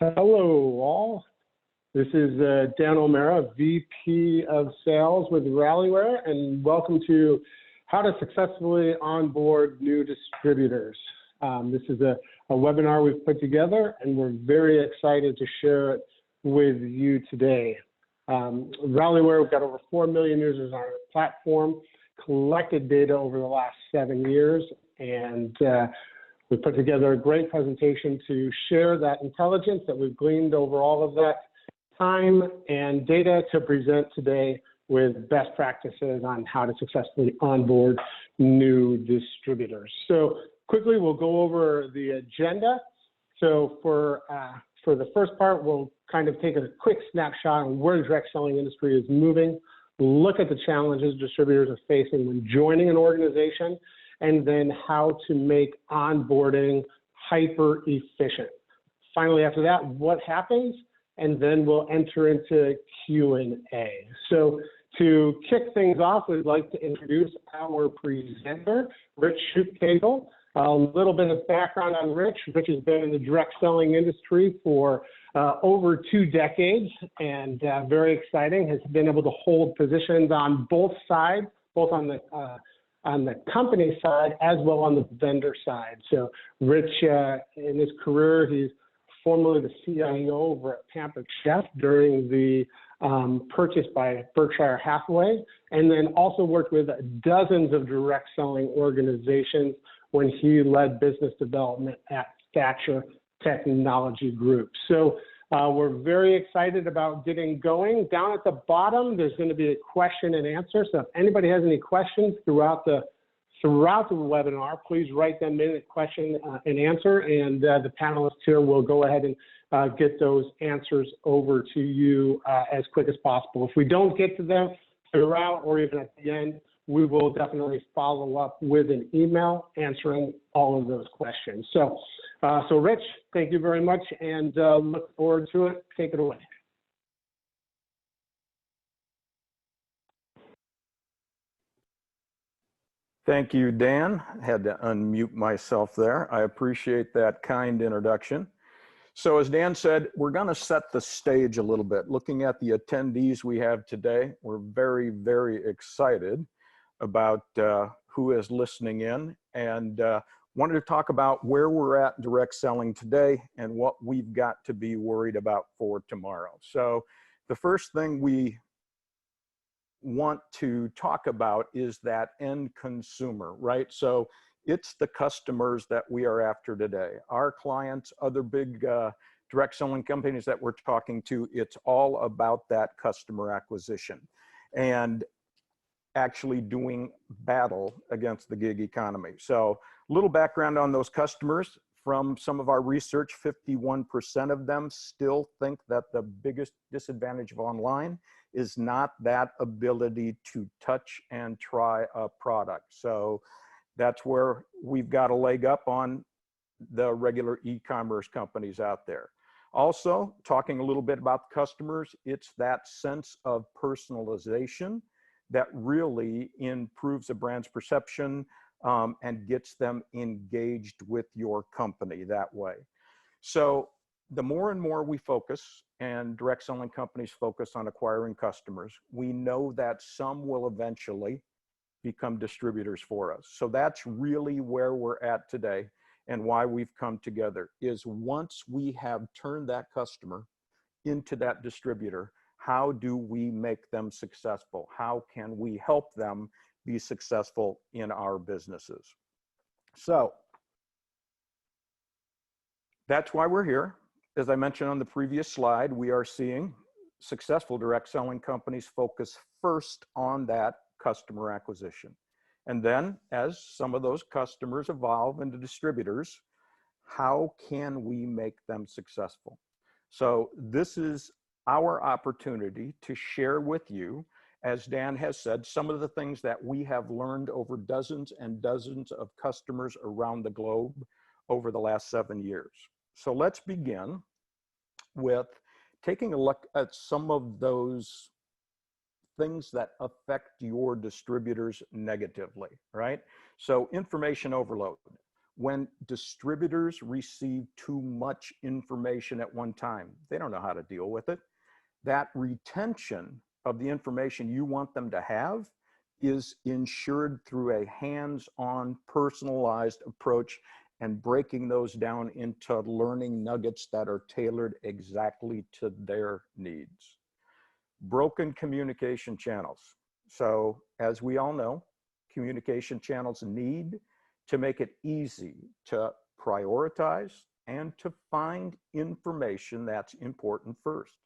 Hello, all. This is Dan O'Mara, VP of Sales with Rallyware, and welcome to How to Successfully Onboard New Distributors. This is a webinar we've put together, and we're very excited to share it with you today. Rallyware, we've got over 4 million users on our platform, collected data over the last 7 years, and we put together a great presentation to share that intelligence that we've gleaned over all of that time and data to present today with best practices on how to successfully onboard new distributors. So quickly, we'll go over the agenda. So for the first part, we'll kind of take a quick snapshot on where the direct selling industry is moving, look at the challenges distributors are facing when joining an organization, and then how to make onboarding hyper efficient. Finally, after that, what happens? And then we'll enter into Q&A. So to kick things off, we'd like to introduce our presenter, Rich Schuttkegel. A little bit of background on Rich. Rich has been in the direct selling industry for over 2 decades, and very exciting, has been able to hold positions on both sides, both on the company side as well on the vendor side. So Rich, in his career, he's formerly the CIO over at Pampered Chef during the purchase by Berkshire Hathaway, and then also worked with dozens of direct selling organizations when he led business development at Thatcher Technology Group. So we're very excited about getting going. Down at the bottom, there's going to be a question and answer. So if anybody has any questions throughout the webinar, please write them in a question and answer, and the panelists here will go ahead and get those answers over to you as quick as possible. If we don't get to them throughout or even at the end, we will definitely follow up with an email answering all of those questions. So Rich, thank you very much, and look forward to it. Take it away. Thank you, Dan. I had to unmute myself there. I appreciate that kind introduction. So as Dan said, we're going to set the stage a little bit. Looking at the attendees we have today, we're very, very excited about who is listening in, and wanted to talk about where we're at direct selling today and what we've got to be worried about for tomorrow. So the first thing we want to talk about is that end consumer, right? So it's the customers that we are after today. Our clients, other big direct selling companies that we're talking to, it's all about that customer acquisition and actually doing battle against the gig economy. So a little background on those customers. From some of our research, 51% of them still think that the biggest disadvantage of online is not that ability to touch and try a product. So that's where we've got a leg up on the regular e-commerce companies out there. Also, talking a little bit about customers, it's that sense of personalization that really improves a brand's perception and gets them engaged with your company that way. So the more and more we focus, and direct selling companies focus on acquiring customers, we know that some will eventually become distributors for us. So that's really where we're at today, and why we've come together is once we have turned that customer into that distributor, how do we make them successful? How can we help them be successful in our businesses? So that's why we're here. As I mentioned on the previous slide, we are seeing successful direct selling companies focus first on that customer acquisition. And then as some of those customers evolve into distributors, how can we make them successful? So this is our opportunity to share with you, as Dan has said, some of the things that we have learned over dozens and dozens of customers around the globe over the last 7 years. So let's begin with taking a look at some of those things that affect your distributors negatively, right? So information overload. When distributors receive too much information at one time, they don't know how to deal with it. That retention of the information you want them to have is ensured through a hands-on, personalized approach and breaking those down into learning nuggets that are tailored exactly to their needs. Broken communication channels. So as we all know, communication channels need to make it easy to prioritize and to find information that's important first.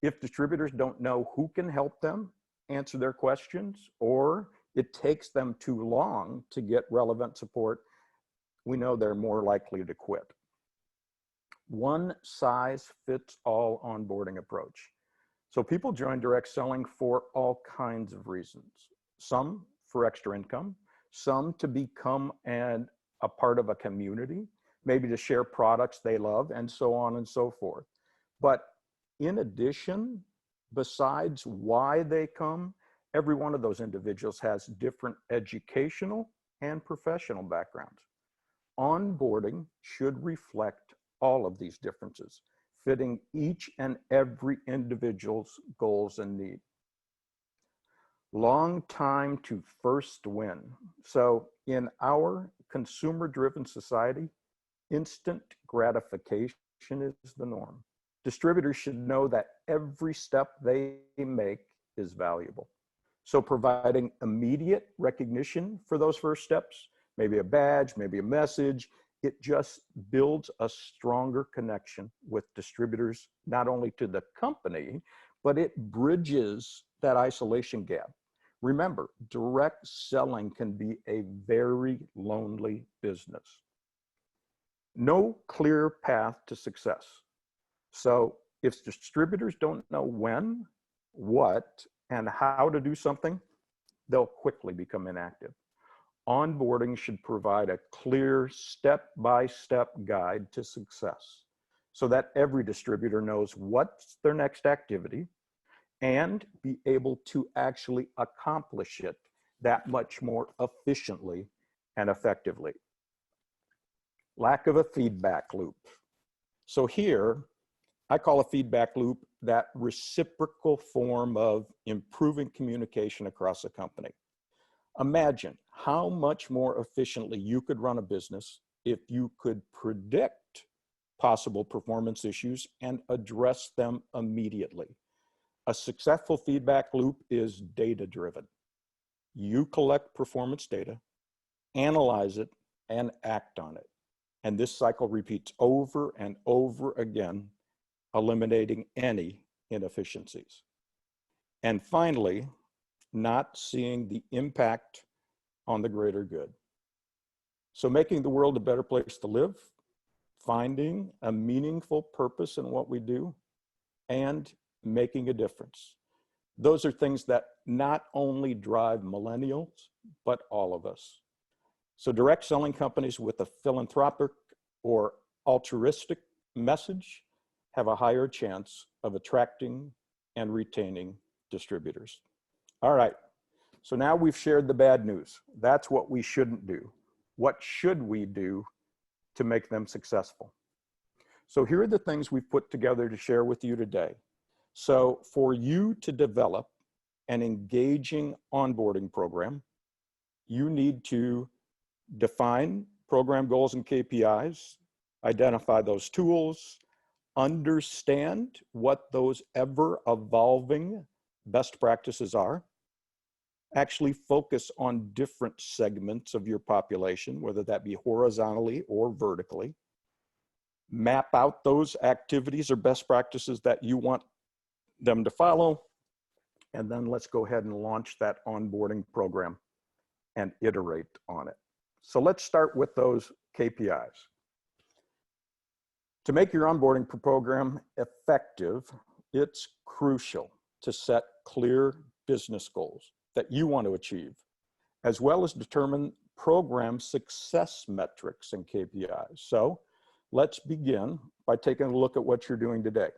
If distributors don't know who can help them answer their questions, or it takes them too long to get relevant support, we know they're more likely to quit. One size fits all onboarding approach. So people join direct selling for all kinds of reasons. Some for extra income, some to become a part of a community, maybe to share products they love, and so on and so forth. But in addition, besides why they come, every one of those individuals has different educational and professional backgrounds. Onboarding should reflect all of these differences, fitting each and every individual's goals and need. Long time to first win. So in our consumer-driven society, instant gratification is the norm. Distributors should know that every step they make is valuable. So providing immediate recognition for those first steps, maybe a badge, maybe a message, it just builds a stronger connection with distributors, not only to the company, but it bridges that isolation gap. Remember, direct selling can be a very lonely business. No clear path to success. So if distributors don't know when, what, and how to do something, they'll quickly become inactive. Onboarding should provide a clear step-by-step guide to success so that every distributor knows what's their next activity and be able to actually accomplish it that much more efficiently and effectively. Lack of a feedback loop. So here, I call a feedback loop that reciprocal form of improving communication across a company. Imagine how much more efficiently you could run a business if you could predict possible performance issues and address them immediately. A successful feedback loop is data-driven. You collect performance data, analyze it, and act on it. And this cycle repeats over and over again, eliminating any inefficiencies. And finally, not seeing the impact on the greater good. So making the world a better place to live, finding a meaningful purpose in what we do, and making a difference. Those are things that not only drive millennials, but all of us. So direct selling companies with a philanthropic or altruistic message have a higher chance of attracting and retaining distributors. All right, so now we've shared the bad news. That's what we shouldn't do. What should we do to make them successful? So here are the things we've put together to share with you today. So for you to develop an engaging onboarding program, you need to define program goals and KPIs, identify those tools, understand what those ever-evolving best practices are, actually focus on different segments of your population, whether that be horizontally or vertically, map out those activities or best practices that you want them to follow, and then let's go ahead and launch that onboarding program and iterate on it. So let's start with those KPIs. To make your onboarding program effective, it's crucial to set clear business goals that you want to achieve, as well as determine program success metrics and KPIs. So let's begin by taking a look at what you're doing today.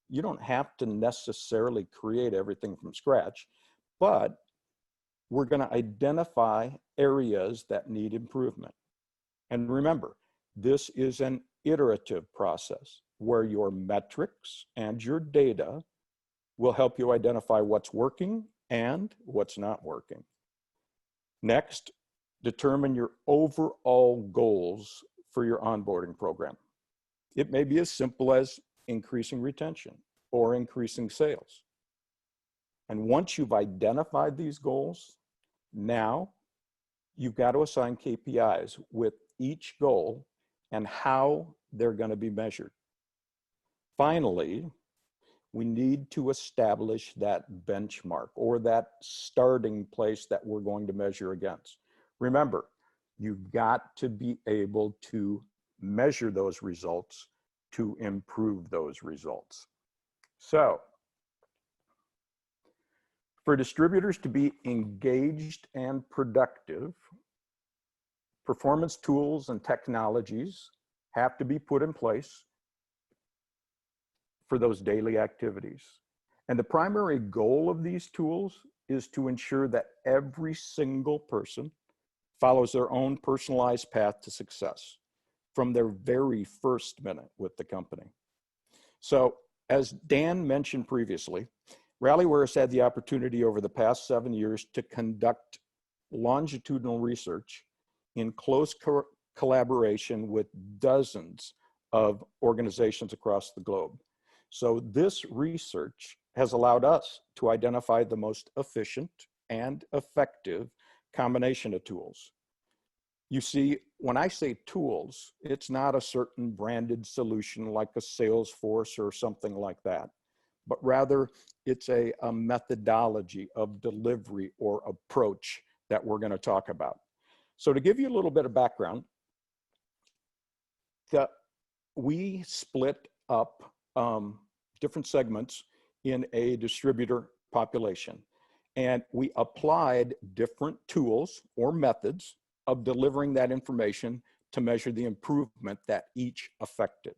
You don't have to necessarily create everything from scratch, but we're going to identify areas that need improvement. And remember, this is an iterative process where your metrics and your data will help you identify what's working and what's not working. Next, determine your overall goals for your onboarding program. It may be as simple as increasing retention or increasing sales. And once you've identified these goals, now you've got to assign KPIs with each goal and how they're going to be measured. Finally, we need to establish that benchmark or that starting place that we're going to measure against. Remember, you've got to be able to measure those results to improve those results. So, for distributors to be engaged and productive, performance tools and technologies have to be put in place for those daily activities. And the primary goal of these tools is to ensure that every single person follows their own personalized path to success from their very first minute with the company. So, as Dan mentioned previously, Rallyware has had the opportunity over the past 7 years to conduct longitudinal research in close collaboration with dozens of organizations across the globe. So this research has allowed us to identify the most efficient and effective combination of tools. You see, when I say tools, it's not a certain branded solution like a Salesforce or something like that, but rather it's a methodology of delivery or approach that we're going to talk about. So to give you a little bit of background, we split up different segments in a distributor population, and we applied different tools or methods of delivering that information to measure the improvement that each affected.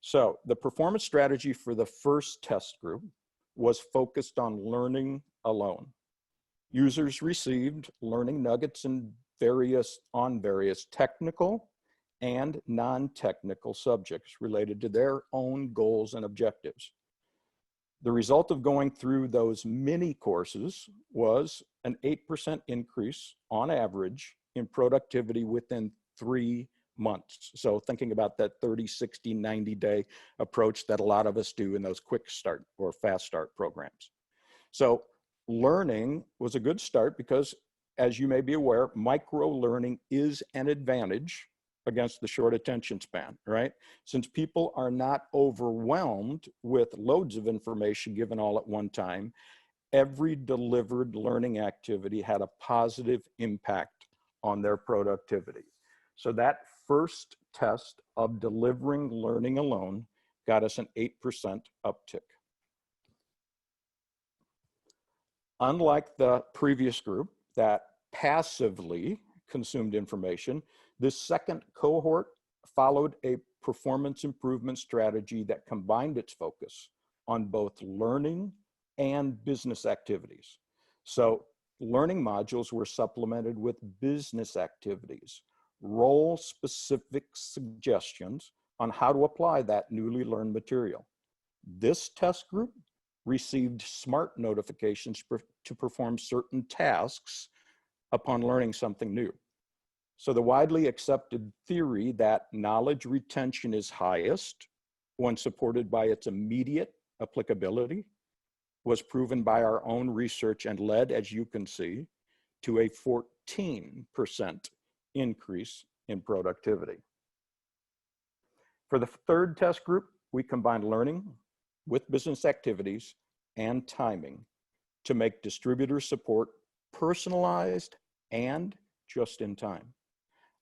So the performance strategy for the first test group was focused on learning alone. Users received learning nuggets on various technical and non-technical subjects related to their own goals and objectives. The result of going through those mini courses was an 8% increase on average in productivity within 3 months. So thinking about that 30, 60, 90-day approach that a lot of us do in those quick start or fast start programs. So learning was a good start because, as you may be aware, micro learning is an advantage against the short attention span, right? Since people are not overwhelmed with loads of information given all at one time, every delivered learning activity had a positive impact on their productivity. So that first test of delivering learning alone got us an 8% uptick. Unlike the previous group that passively consumed information, this second cohort followed a performance improvement strategy that combined its focus on both learning and business activities. So learning modules were supplemented with business activities, role-specific suggestions on how to apply that newly learned material. This test group received smart notifications to perform certain tasks upon learning something new. So the widely accepted theory that knowledge retention is highest when supported by its immediate applicability was proven by our own research and led, as you can see, to a 14% increase in productivity. For the third test group, we combined learning with business activities and timing to make distributor support personalized and just in time.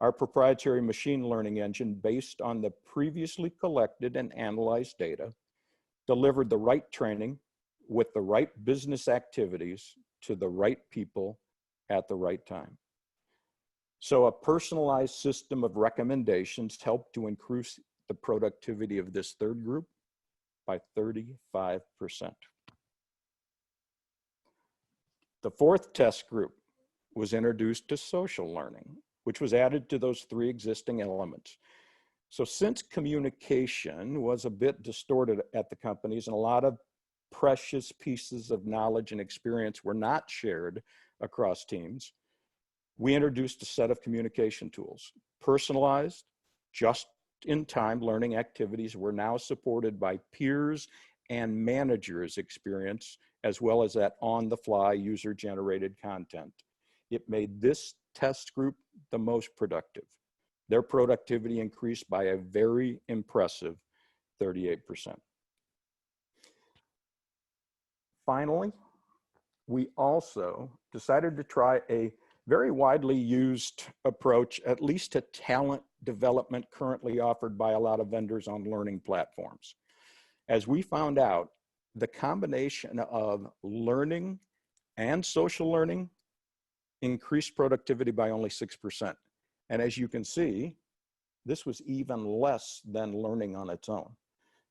Our proprietary machine learning engine, based on the previously collected and analyzed data, delivered the right training with the right business activities to the right people at the right time. So a personalized system of recommendations helped to increase the productivity of this third group by 35%. The fourth test group was introduced to social learning, which was added to those 3 existing elements. So since communication was a bit distorted at the companies and a lot of precious pieces of knowledge and experience were not shared across teams, we introduced a set of communication tools. Personalized, just-in-time learning activities were now supported by peers and managers' experience, as well as that on-the-fly user-generated content. It made this test group the most productive. Their productivity increased by a very impressive 38%. Finally, we also decided to try a very widely used approach, at least to talent development currently offered by a lot of vendors on learning platforms. As we found out, the combination of learning and social learning increased productivity by only 6%. And as you can see, this was even less than learning on its own.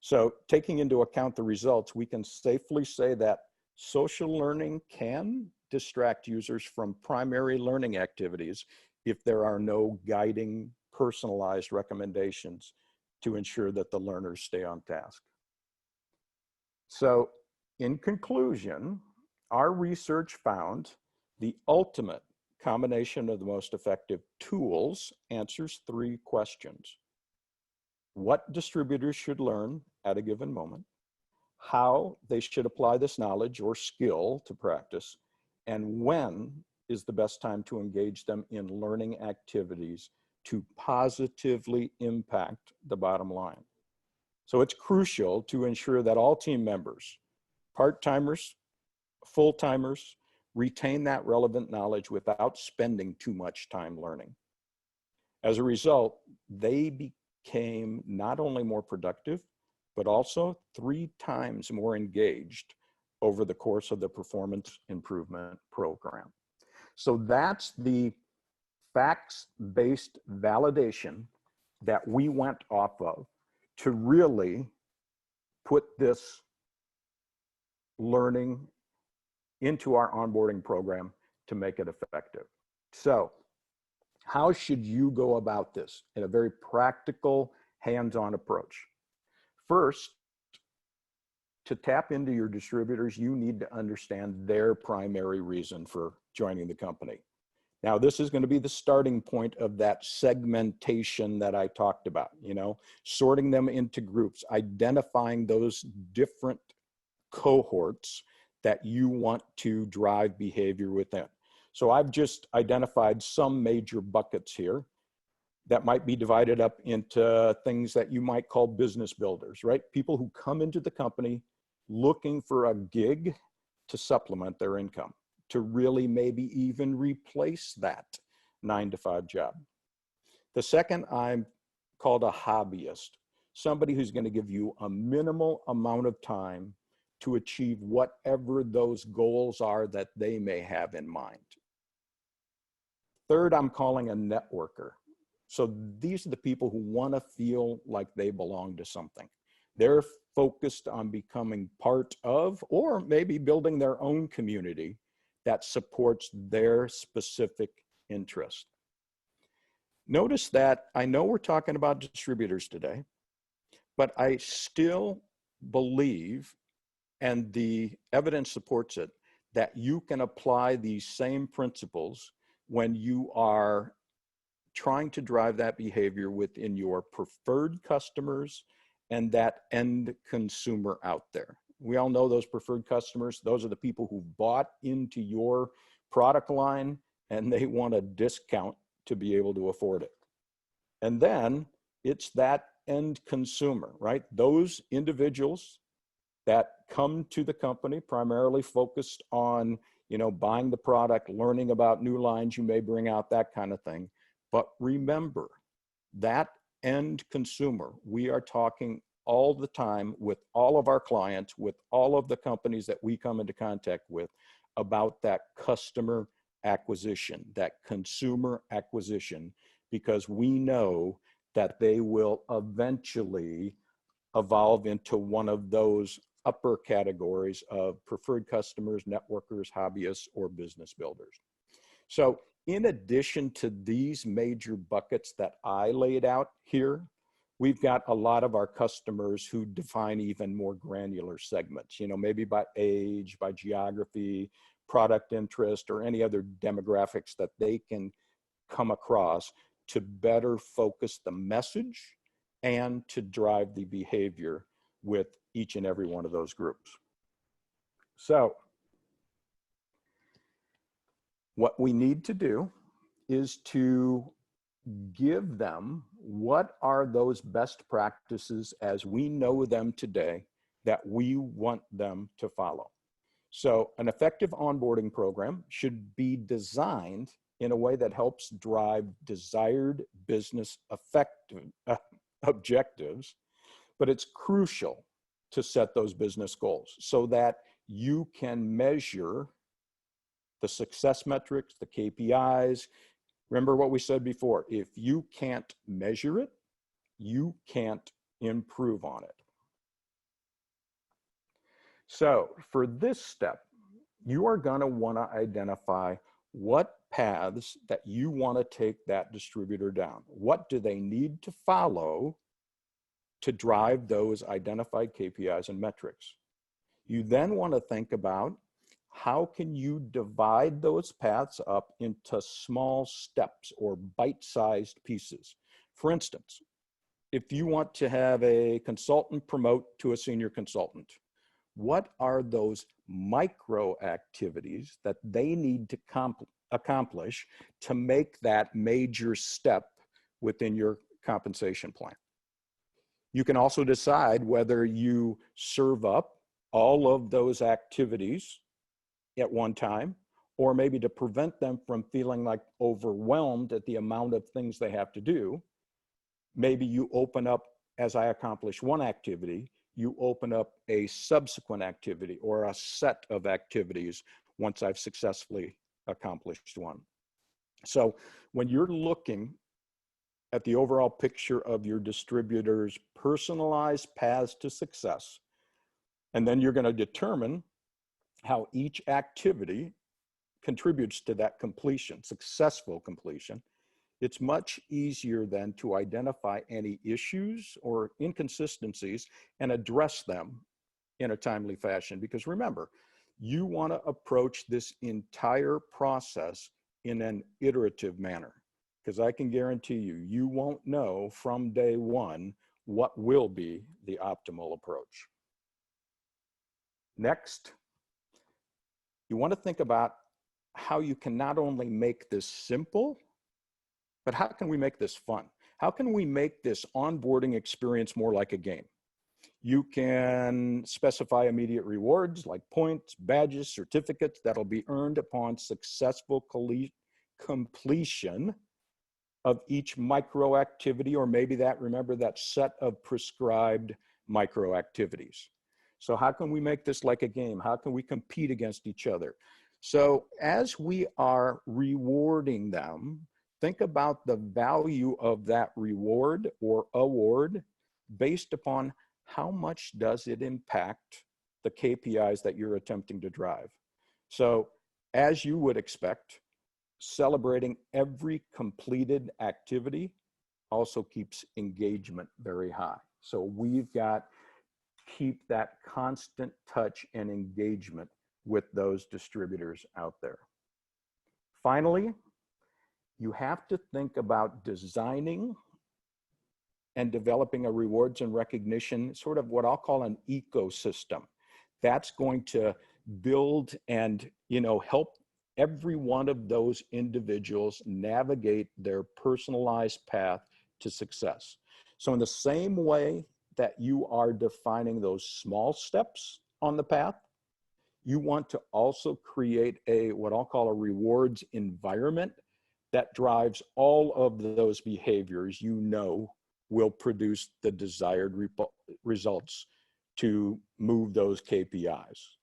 So taking into account the results, we can safely say that social learning can distract users from primary learning activities if there are no guiding, personalized recommendations to ensure that the learners stay on task. So in conclusion, our research found the ultimate combination of the most effective tools answers 3 questions. What distributors should learn at a given moment, how they should apply this knowledge or skill to practice, and when is the best time to engage them in learning activities to positively impact the bottom line. So it's crucial to ensure that all team members, part-timers, full-timers, retain that relevant knowledge without spending too much time learning. As a result, they became not only more productive, but also 3 times more engaged over the course of the performance improvement program. So that's the facts-based validation that we went off of to really put this learning into our onboarding program to make it effective. So how should you go about this in a very practical, hands-on approach? First, to tap into your distributors, you need to understand their primary reason for joining the company. Now, this is going to be the starting point of that segmentation that I talked about, sorting them into groups, identifying those different cohorts that you want to drive behavior within. So I've just identified some major buckets here that might be divided up into things that you might call business builders, right? People who come into the company looking for a gig to supplement their income, to really maybe even replace that 9-to-5 job. The second I'm called a hobbyist, somebody who's going to give you a minimal amount of time to achieve whatever those goals are that they may have in mind. Third, I'm calling a networker. So these are the people who want to feel like they belong to something. They're focused on becoming part of, or maybe building their own community that supports their specific interest. Notice that I know we're talking about distributors today, but I still believe, and the evidence supports it, that you can apply these same principles when you are trying to drive that behavior within your preferred customers and that end consumer out there. We all know those preferred customers. Those are the people who bought into your product line and they want a discount to be able to afford it. And then it's that end consumer, right? Those individuals that come to the company primarily focused on, buying the product, learning about new lines you may bring out, that kind of thing. But remember, that end consumer, we are talking all the time with all of our clients, with all of the companies that we come into contact with, about that customer acquisition, that consumer acquisition, because we know that they will eventually evolve into one of those upper categories of preferred customers, networkers, hobbyists, or business builders. So in addition to these major buckets that I laid out here, we've got a lot of our customers who define even more granular segments, maybe by age, by geography, product interest, or any other demographics that they can come across to better focus the message and to drive the behavior with each and every one of those groups. So what we need to do is to give them what are those best practices as we know them today that we want them to follow. So an effective onboarding program should be designed in a way that helps drive desired business objectives, but it's crucial to set those business goals so that you can measure the success metrics, the KPIs. Remember what we said before, if you can't measure it, you can't improve on it. So for this step, you are going to want to identify what paths that you want to take that distributor down. What do they need to follow to drive those identified KPIs and metrics? You then want to think about how can you divide those paths up into small steps or bite-sized pieces. For instance, if you want to have a consultant promote to a senior consultant, what are those micro activities that they need to accomplish to make that major step within your compensation plan? You can also decide whether you serve up all of those activities at one time, or maybe to prevent them from feeling like overwhelmed at the amount of things they have to do. Maybe you open up, as I accomplish one activity, you open up a subsequent activity or a set of activities once I've successfully accomplished one. So when you're looking at the overall picture of your distributor's personalized paths to success, and then you're going to determine how each activity contributes to that completion, successful completion, it's much easier then to identify any issues or inconsistencies and address them in a timely fashion. Because remember, you want to approach this entire process in an iterative manner, because I can guarantee you, you won't know from day one what will be the optimal approach. Next, you want to think about how you can not only make this simple, but how can we make this fun? How can we make this onboarding experience more like a game? You can specify immediate rewards like points, badges, certificates that'll be earned upon successful completion of each micro activity, or maybe remember that set of prescribed micro activities. So how can we make this like a game? How can we compete against each other? So as we are rewarding them, think about the value of that reward or award based upon how much does it impact the KPIs that you're attempting to drive. So as you would expect, celebrating every completed activity also keeps engagement very high. So we've got keep that constant touch and engagement with those distributors out there. Finally, you have to think about designing and developing a rewards and recognition, sort of what I'll call an ecosystem. That's going to build and help every one of those individuals navigate their personalized path to success. So in the same way that you are defining those small steps on the path, you want to also create what I'll call a rewards environment that drives all of those behaviors will produce the desired results to move those KPIs.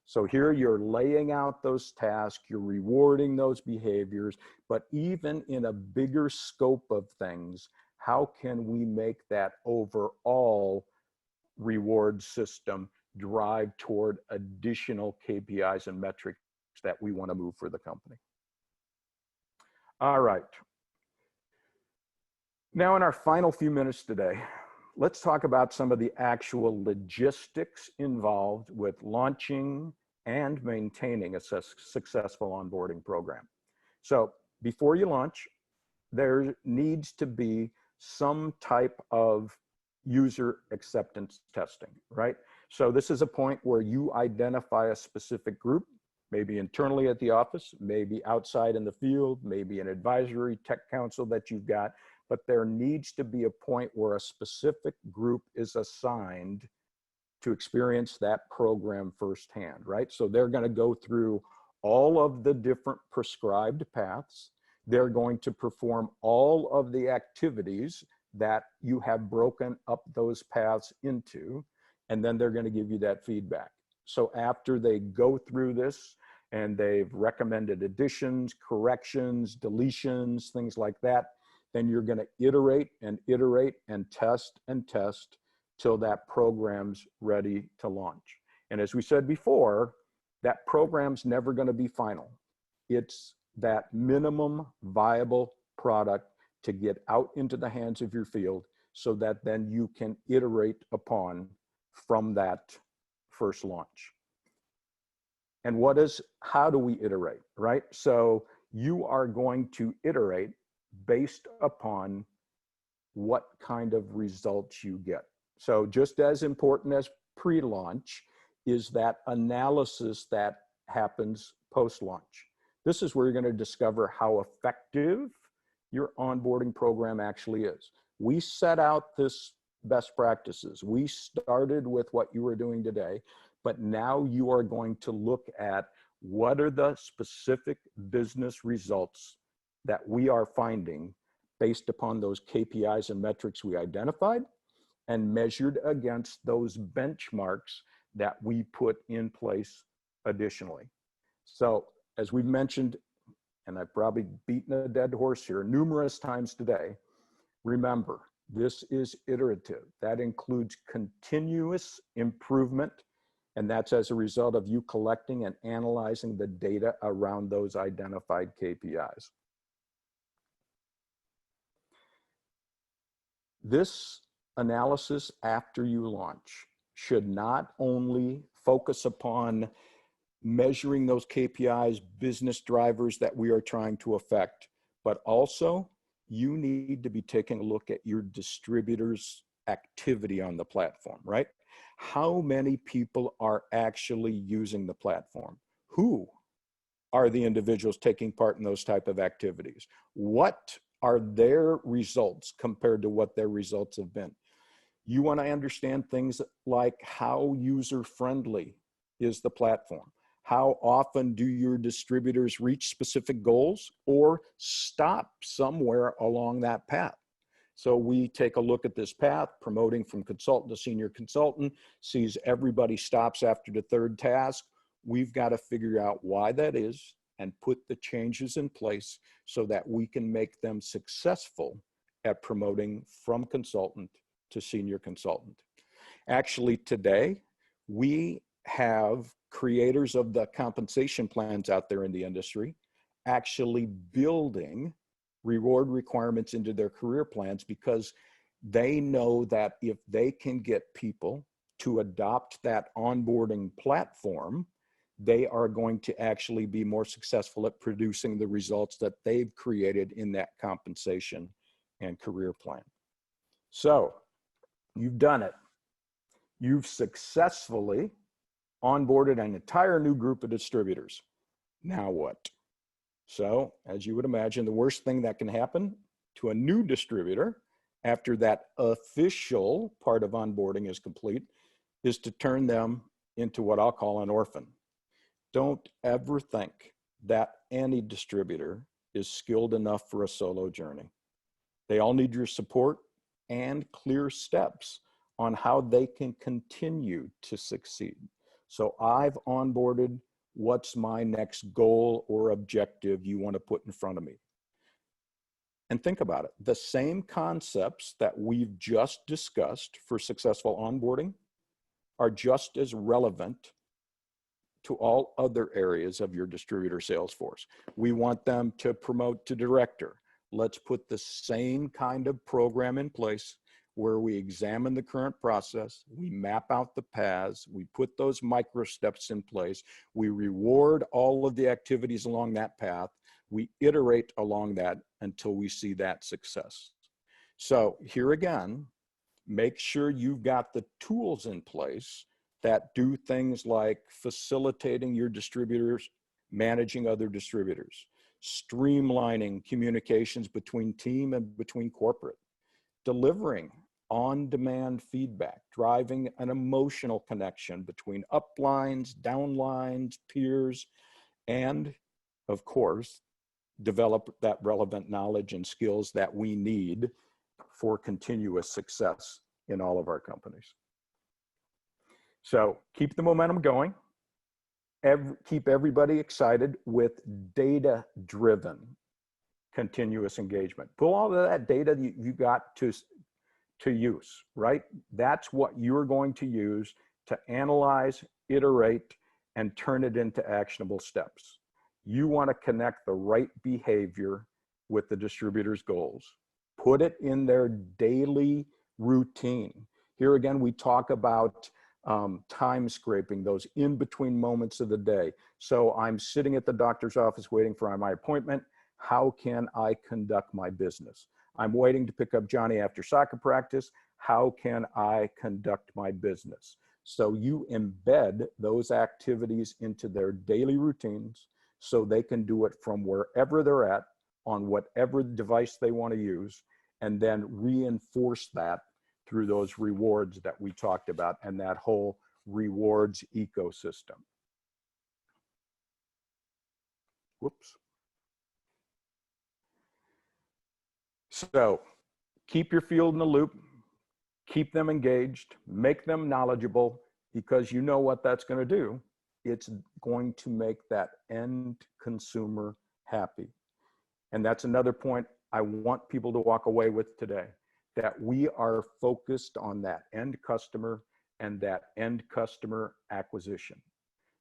So here you're laying out those tasks, you're rewarding those behaviors, but even in a bigger scope of things, how can we make that overall reward system drive toward additional KPIs and metrics that we want to move for the company? All right. Now, in our final few minutes today, let's talk about some of the actual logistics involved with launching and maintaining a successful onboarding program. So before you launch, there needs to be some type of user acceptance testing, right? So this is a point where you identify a specific group, maybe internally at the office, maybe outside in the field, maybe an advisory tech council that you've got, but there needs to be a point where a specific group is assigned to experience that program firsthand, right? So they're going to go through all of the different prescribed paths. They're going to perform all of the activities that you have broken up those paths into, and then they're going to give you that feedback. So after they go through this and they've recommended additions, corrections, deletions, things like that, then you're going to iterate and test till that program's ready to launch. And as we said before, that program's never going to be final. It's that minimum viable product to get out into the hands of your field so that then you can iterate upon from that first launch. And how do we iterate, right? So you are going to iterate based upon what kind of results you get. So just as important as pre-launch is that analysis that happens post-launch. This is where you're going to discover how effective your onboarding program actually is. We set out this best practices. We started with what you were doing today, but now you are going to look at what are the specific business results that we are finding based upon those KPIs and metrics we identified and measured against those benchmarks that we put in place additionally. So as we mentioned, and I've probably beaten a dead horse here numerous times today, remember, this is iterative. That includes continuous improvement, and that's as a result of you collecting and analyzing the data around those identified KPIs. This analysis after you launch should not only focus upon measuring those KPIs, business drivers that we are trying to affect, but also you need to be taking a look at your distributors' activity on the platform, right? How many people are actually using the platform? Who are the individuals taking part in those type of activities? What are their results compared to what their results have been? You want to understand things like how user-friendly is the platform? How often do your distributors reach specific goals or stop somewhere along that path? So we take a look at this path, promoting from consultant to senior consultant, sees everybody stops after the third task. We've got to figure out why that is and put the changes in place so that we can make them successful at promoting from consultant to senior consultant. Actually, today, we have creators of the compensation plans out there in the industry actually building reward requirements into their career plans because they know that if they can get people to adopt that onboarding platform, they are going to actually be more successful at producing the results that they've created in that compensation and career plan. So you've done it. You've successfully onboarded an entire new group of distributors. Now what? So as you would imagine, the worst thing that can happen to a new distributor after that official part of onboarding is complete is to turn them into what I'll call an orphan. Don't ever think that any distributor is skilled enough for a solo journey. They all need your support and clear steps on how they can continue to succeed. So I've onboarded. What's my next goal or objective you want to put in front of me? And think about it. The same concepts that we've just discussed for successful onboarding are just as relevant to all other areas of your distributor sales force. We want them to promote to director. Let's put the same kind of program in place where we examine the current process, we map out the paths, we put those micro steps in place, we reward all of the activities along that path, we iterate along that until we see that success. So here again, make sure you've got the tools in place that do things like facilitating your distributors, managing other distributors, streamlining communications between team and between corporate, delivering on-demand feedback, driving an emotional connection between uplines, downlines, peers, and of course, develop that relevant knowledge and skills that we need for continuous success in all of our companies. So keep the momentum going. Keep everybody excited with data-driven continuous engagement. Pull all of that data you got to use, right? That's what you're going to use to analyze, iterate, and turn it into actionable steps. You want to connect the right behavior with the distributor's goals. Put it in their daily routine. Here again, we talk about time scraping, those in-between moments of the day. So I'm sitting at the doctor's office waiting for my appointment. How can I conduct my business? I'm waiting to pick up Johnny after soccer practice. How can I conduct my business? So you embed those activities into their daily routines so they can do it from wherever they're at on whatever device they want to use, and then reinforce that through those rewards that we talked about and that whole rewards ecosystem. Whoops. So keep your field in the loop, keep them engaged, make them knowledgeable, because you know what that's going to do. It's going to make that end consumer happy. And that's another point I want people to walk away with today, that we are focused on that end customer and that end customer acquisition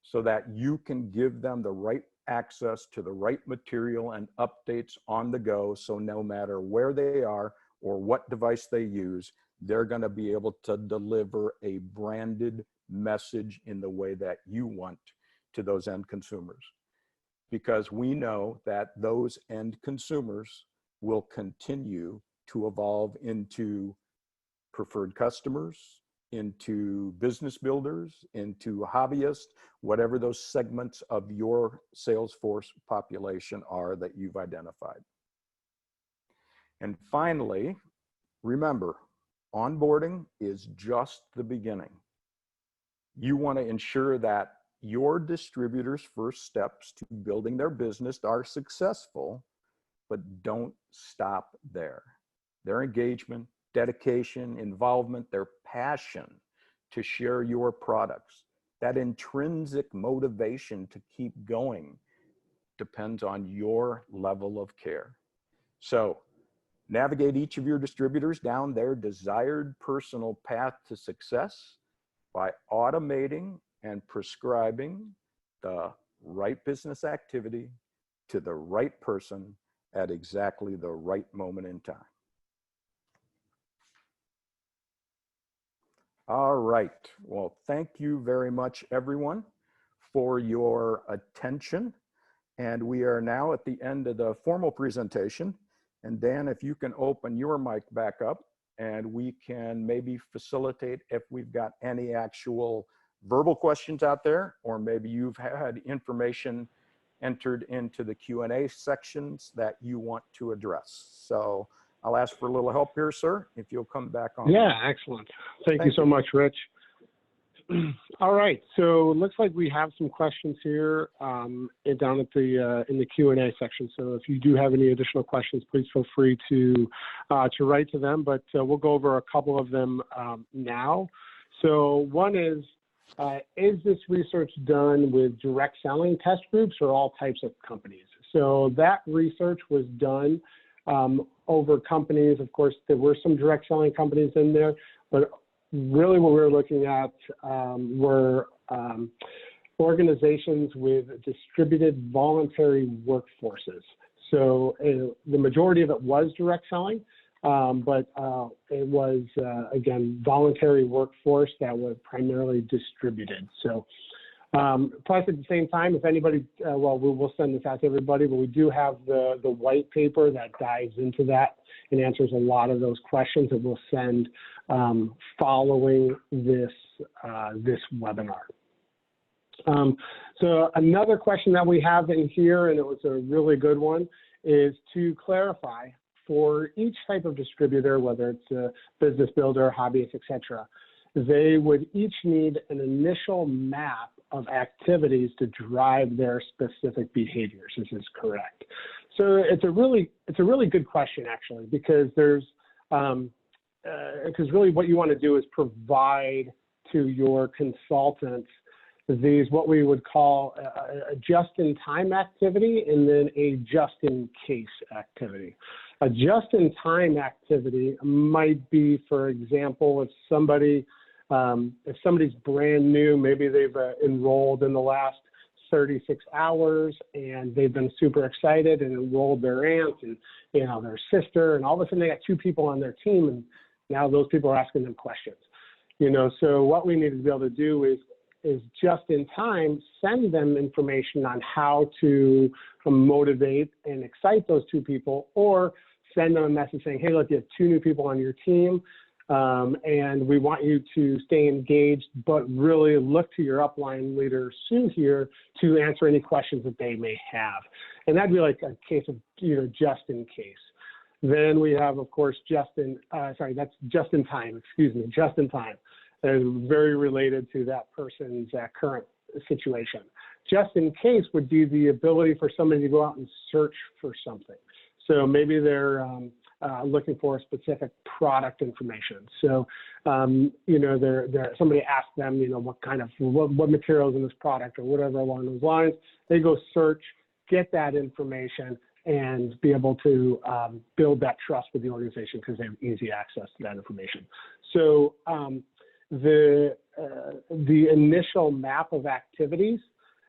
so that you can give them the right access to the right material and updates on the go. So no matter where they are or what device they use, they're going to be able to deliver a branded message in the way that you want to those end consumers. Because we know that those end consumers will continue to evolve into preferred customers, into business builders, into hobbyists, whatever those segments of your Salesforce population are that you've identified. And finally, remember, onboarding is just the beginning. You want to ensure that your distributors' first steps to building their business are successful, but don't stop there. Their engagement, dedication, involvement, their passion to share your products, that intrinsic motivation to keep going depends on your level of care. So navigate each of your distributors down their desired personal path to success by automating and prescribing the right business activity to the right person at exactly the right moment in time. All right. Well, thank you very much, everyone, for your attention. And we are now at the end of the formal presentation. And Dan, if you can open your mic back up, and we can maybe facilitate if we've got any actual verbal questions out there, or maybe you've had information entered into the Q&A sections that you want to address. So I'll ask for a little help here, sir, if you'll come back on. Yeah, excellent. Thank you so much, Rich. All right, so it looks like we have some questions here down at the in the Q&A section. So if you do have any additional questions, please feel free to write to them. But we'll go over a couple of them now. So one is this research done with direct selling test groups or all types of companies? So that research was done over companies. Of course, there were some direct selling companies in there, but really what we were looking at were organizations with distributed voluntary workforces. So the majority of it was direct selling, but it was, again, voluntary workforce that was primarily distributed. So plus at the same time, if anybody, well, we'll send this out to everybody, but we do have the white paper that dives into that and answers a lot of those questions that we'll send following this, this webinar. So another question that we have in here, and it was a really good one, is to clarify for each type of distributor, whether it's a business builder, hobbyist, etc., they would each need an initial map of activities to drive their specific behaviors. This is correct. So it's a really good question, actually, because there's because really what you want to do is provide to your consultants these what we would call a just-in-time activity and then a just-in-case activity. A just-in-time activity might be, for example, if somebody's brand new, maybe they've enrolled in the last 36 hours and they've been super excited and enrolled their aunt and their sister, and all of a sudden they got 2 people on their team, and now those people are asking them questions. So what we need to be able to do is just in time send them information on how to motivate and excite those 2 people, or send them a message saying, hey, look, you have 2 new people on your team, and we want you to stay engaged, but really look to your upline leader, Sue, here to answer any questions that they may have. And that'd be like a case of, just in case. Then we have, of course, just in time, just in time. And very related to that person's current situation. Just in case would be the ability for somebody to go out and search for something. So maybe they're looking for a specific product information. So, somebody asked them, what materials in this product or whatever along those lines. They go search, get that information, and be able to build that trust with the organization because they have easy access to that information. So the initial map of activities,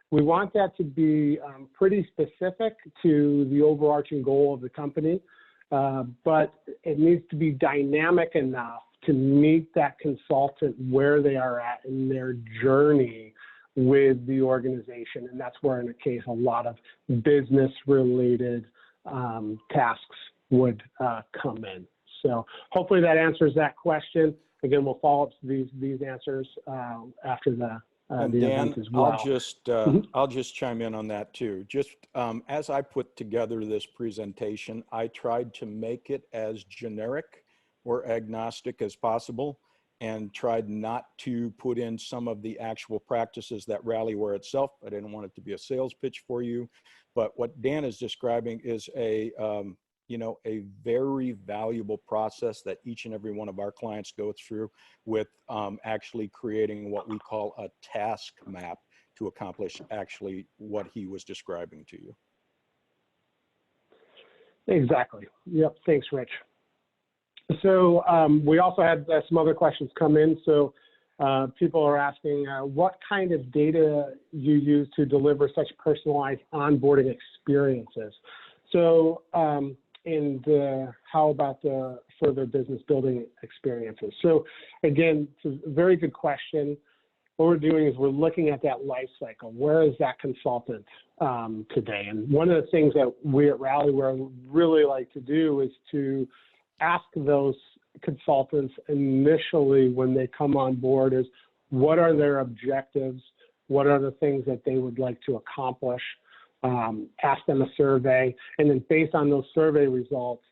we want that to be pretty specific to the overarching goal of the company, but it needs to be dynamic enough to meet that consultant where they are at in their journey with the organization. And that's where, in a case, a lot of business-related tasks would come in. So hopefully that answers that question. Again, we'll follow up these answers after the event as well. I'll just chime in on that too. Just as I put together this presentation, I tried to make it as generic or agnostic as possible, and tried not to put in some of the actual practices that Rallyware itself. I didn't want it to be a sales pitch for you, but what Dan is describing is a very valuable process that each and every one of our clients go through with actually creating what we call a task map to accomplish actually what he was describing to you. Exactly. Yep. Thanks, Rich. So we also had some other questions come in. So people are asking what kind of data you use to deliver such personalized onboarding experiences. So how about the further business building experiences? So again, it's a very good question. What we're doing is we're looking at that life cycle. Where is that consultant today? And one of the things that we at Rallyware really like to do is to ask those consultants initially when they come on board is, what are their objectives? What are the things that they would like to accomplish? Ask them a survey, and then based on those survey results,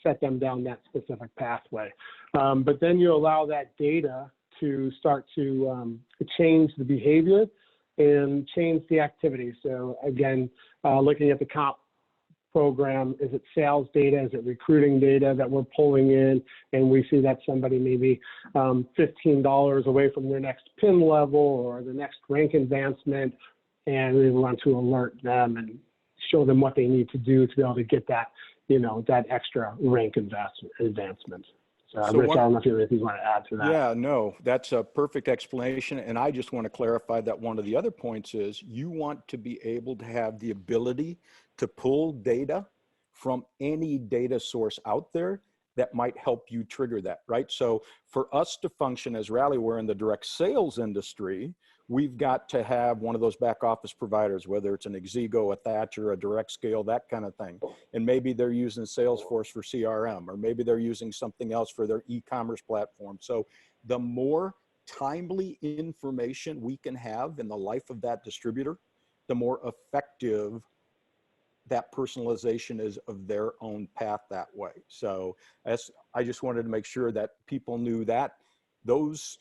set them down that specific pathway. But then you allow that data to start to change the behavior and change the activity. So again, looking at the comp program, is it sales data? Is it recruiting data that we're pulling in? And we see that somebody maybe $15 away from their next PIN level or the next rank advancement, and we want to alert them and show them what they need to do to be able to get that, that extra rank advancement. Rich, I don't know if you have anything you want to add to that. Yeah, no, that's a perfect explanation. And I just want to clarify that one of the other points is you want to be able to have the ability to pull data from any data source out there that might help you trigger that, right? So for us to function as Rallyware in the direct sales industry, we've got to have one of those back office providers, whether it's an Exigo, a Thatcher, a Direct Scale, that kind of thing. And maybe they're using Salesforce for CRM, or maybe they're using something else for their e-commerce platform. So the more timely information we can have in the life of that distributor, the more effective that personalization is of their own path that way. So I just wanted to make sure that people knew that those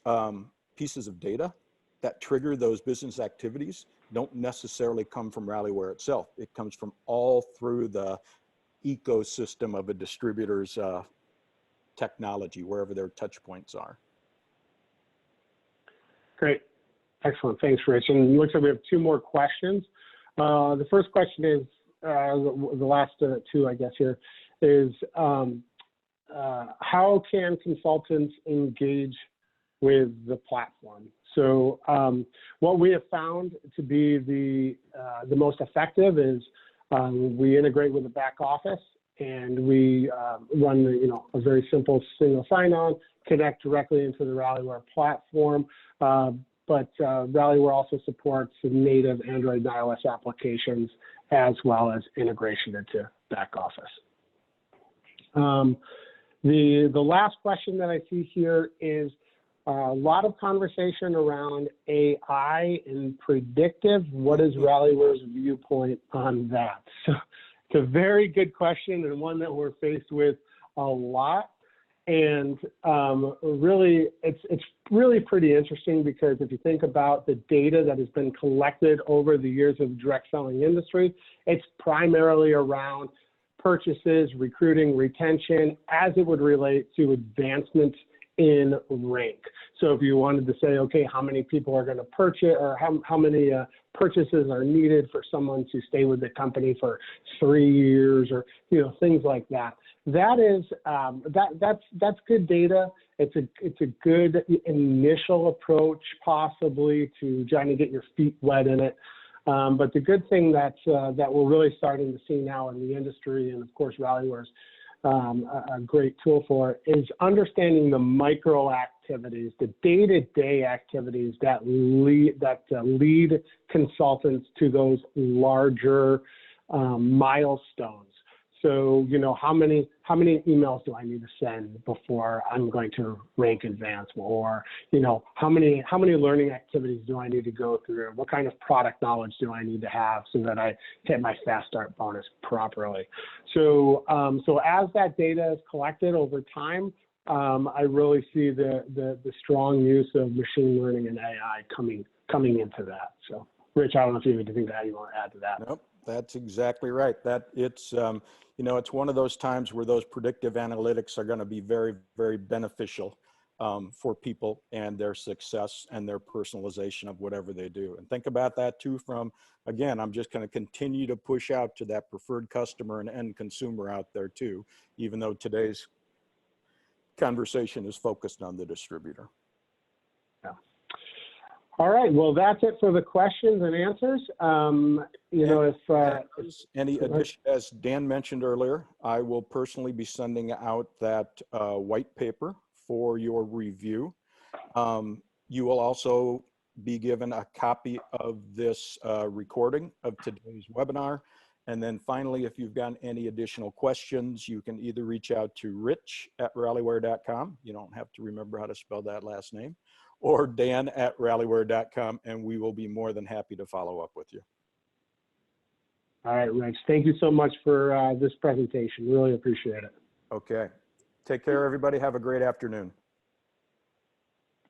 pieces of data that trigger those business activities don't necessarily come from Rallyware itself. It comes from all through the ecosystem of a distributor's technology, wherever their touch points are. Great. Excellent. Thanks, Rich. And it looks like we have two more questions. The first question is, the last two, I guess, here is how can consultants engage with the platform? So what we have found to be the most effective is we integrate with the back office, and we run a very simple single sign-on, connect directly into the Rallyware platform. But Rallyware also supports native Android and iOS applications, as well as integration into back office. The last question that I see here is a lot of conversation around AI and predictive. What is Rallyware's viewpoint on that? So it's a very good question, and one that we're faced with a lot. And really, it's really pretty interesting, because if you think about the data that has been collected over the years of the direct selling industry, it's primarily around purchases, recruiting, retention, as it would relate to advancements in rank. So if you wanted to say, okay, how many people are going to purchase, or how many purchases are needed for someone to stay with the company for 3 years, or things like that. That is that's good data. It's a good initial approach, possibly, to trying to get your feet wet in it. But the good thing that we're really starting to see now in the industry, and of course Rallyware's a great tool for it, is understanding the micro activities, the day-to-day activities that lead consultants to those larger milestones. So, how many emails do I need to send before I'm going to rank advance? Or, how many learning activities do I need to go through? What kind of product knowledge do I need to have so that I hit my fast start bonus properly? So, as that data is collected over time, I really see the strong use of machine learning and AI coming into that. So, Rich, I don't know if you have anything that you want to add to that. Nope, that's exactly right. That it's it's one of those times where those predictive analytics are going to be very, very beneficial for people and their success and their personalization of whatever they do. And think about that too from, again, I'm just going to continue to push out to that preferred customer and end consumer out there too, even though today's conversation is focused on the distributor. Yeah. All right. Well, that's it for the questions and answers. Any addition, as Dan mentioned earlier, I will personally be sending out that white paper for your review. You will also be given a copy of this recording of today's webinar. And then finally, if you've got any additional questions, you can either reach out to rich@rallyware.com. You don't have to remember how to spell that last name, or dan@rallyware.com, and we will be more than happy to follow up with you. All right, Rich. Thank you so much for this presentation. Really appreciate it. Okay. Take care, everybody. Have a great afternoon.